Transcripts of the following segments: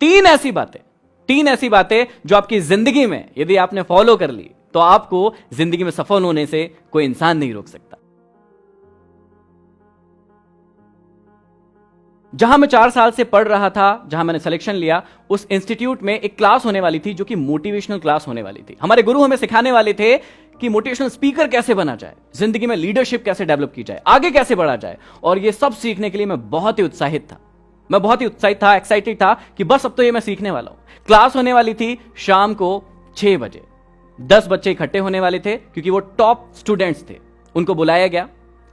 तीन ऐसी बातें जो आपकी जिंदगी में यदि आपने फॉलो कर ली तो आपको जिंदगी में सफल होने से कोई इंसान नहीं रोक सकता। जहां मैं 4 साल से पढ़ रहा था, जहां मैंने सिलेक्शन लिया, उस इंस्टीट्यूट में एक क्लास होने वाली थी जो कि मोटिवेशनल क्लास होने वाली थी। हमारे गुरु हमें सिखाने वाले थे कि मोटिवेशनल स्पीकर कैसे बना जाए, जिंदगी में लीडरशिप कैसे डेवलप की जाए, आगे कैसे बढ़ा जाए। और ये सब सीखने के लिए मैं बहुत ही उत्साहित था, एक्साइटेड था कि बस अब तो ये मैं सीखने वाला हूं। क्लास होने वाली थी शाम को 6 बजे। 10 बच्चे इकट्ठे होने वाले थे क्योंकि वो टॉप स्टूडेंट्स थे। उनको बुलाया गया,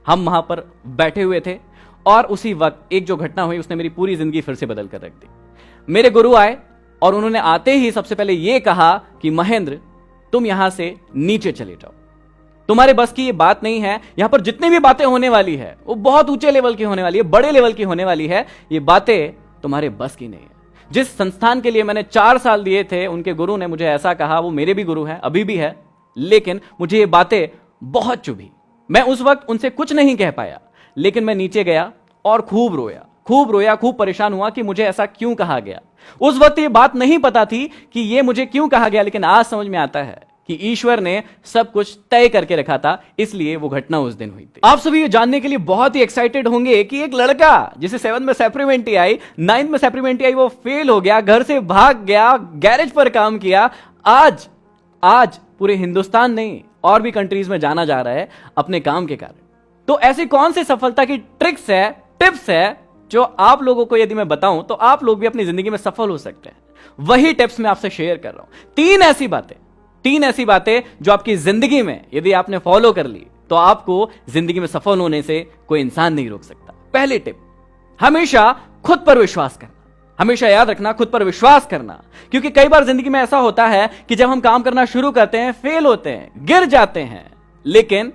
हम वहां पर बैठे हुए थे और उसी वक्त एक जो घटना हुई उसने मेरी पूरी जिंदगी फिर से बदल कर रख दी। मेरे गुरु आए और उन्होंने आते ही सबसे पहले यह कहा कि महेंद्र, तुम यहां से नीचे चले जाओ, तुम्हारे बस की ये बात नहीं है। यहां पर जितनी भी बातें होने वाली है वो बहुत ऊंचे लेवल की होने वाली है, बड़े लेवल की होने वाली है। ये बातें तुम्हारे बस की नहीं है। जिस संस्थान के लिए मैंने 4 साल दिए थे, उनके गुरु ने मुझे ऐसा कहा। वो मेरे भी गुरु हैं, अभी भी है, लेकिन मुझे ये बातें बहुत चुभी। मैं उस वक्त उनसे कुछ नहीं कह पाया, लेकिन मैं नीचे गया और खूब रोया, खूब परेशान हुआ कि मुझे ऐसा क्यों कहा गया। उस वक्त ये बात नहीं पता थी कि ये मुझे क्यों कहा गया, लेकिन आज समझ में आता है कि ईश्वर ने सब कुछ तय करके रखा था, इसलिए वो घटना उस दिन हुई थी। आप सभी ये जानने के लिए बहुत ही एक्साइटेड होंगे कि एक लड़का जिसे 7th में सप्लीमेंट्री आई, 9th में सप्लीमेंट्री आई, वो फेल हो गया, घर से भाग गया, गैरेज पर काम किया, आज पूरे हिंदुस्तान नहीं और भी कंट्रीज में जाना जा रहा है अपने काम के कारण। तो ऐसी कौन सी सफलता की ट्रिक्स है, टिप्स है जो आप लोगों को यदि मैं बताऊं तो आप लोग भी अपनी जिंदगी में सफल हो सकते हैं। वही टिप्स मैं आपसे शेयर कर रहा हूं। तीन ऐसी बातें जो आपकी जिंदगी में यदि आपने फॉलो कर ली तो आपको जिंदगी में सफल होने से कोई इंसान नहीं रोक सकता। पहली टिप, हमेशा खुद पर विश्वास करना। हमेशा याद रखना, खुद पर विश्वास करना, क्योंकि कई बार जिंदगी में ऐसा होता है कि जब हम काम करना शुरू करते हैं, फेल होते हैं, गिर जाते हैं, लेकिन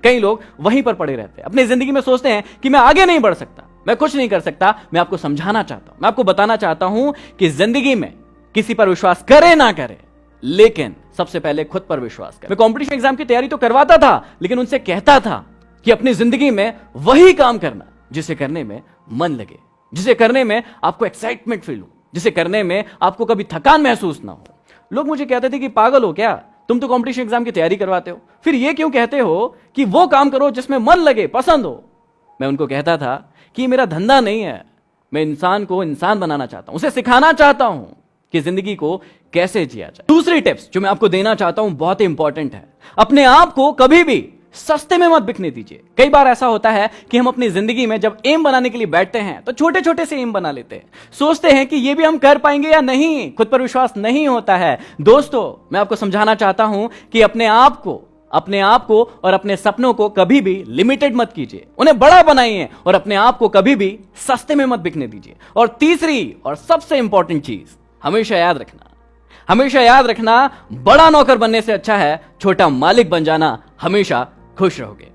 कई लोग वहीं पर पड़े रहते हैं। अपनी जिंदगी में सोचते हैं कि मैं आगे नहीं बढ़ सकता, मैं कुछ नहीं कर सकता। मैं आपको समझाना चाहता हूं, मैं आपको बताना चाहता हूं कि जिंदगी में किसी पर विश्वास करे ना करे, लेकिन सबसे पहले खुद पर विश्वास करें। मैं कंपटीशन एग्जाम की तैयारी तो करवाता था, लेकिन उनसे कहता था कि अपनी जिंदगी में वही काम करना जिसे करने में मन लगे, जिसे करने में आपको एक्साइटमेंट फील हो, जिसे करने में आपको कभी थकान महसूस ना हो। लोग मुझे कहते थे कि पागल हो क्या, तुम तो कंपटीशन एग्जाम की तैयारी करवाते हो, फिर ये क्यों कहते हो कि वो काम करो जिसमें मन लगे, पसंद हो। मैं उनको कहता था कि मेरा धंधा नहीं है, मैं इंसान को इंसान बनाना चाहता हूं, उसे सिखाना चाहता हूं कि जिंदगी को कैसे जिया जाए। दूसरी टिप्स जो मैं आपको देना चाहता हूं बहुत ही इंपॉर्टेंट है। अपने आप को कभी भी सस्ते में मत बिकने दीजिए। कई बार ऐसा होता है कि हम अपनी जिंदगी में जब एम बनाने के लिए बैठते हैं तो छोटे छोटे से एम बना लेते हैं, सोचते हैं कि ये भी हम कर पाएंगे या नहीं, खुद पर विश्वास नहीं होता है। दोस्तों, मैं आपको समझाना चाहता हूं कि अपने आप को और अपने सपनों को कभी भी लिमिटेड मत कीजिए, उन्हें बड़ा बनाइए और अपने आप को कभी भी सस्ते में मत बिकने दीजिए। और तीसरी और सबसे इंपॉर्टेंट चीज, हमेशा याद रखना, बड़ा नौकर बनने से अच्छा है छोटा मालिक बन जाना। हमेशा खुश रहोगे।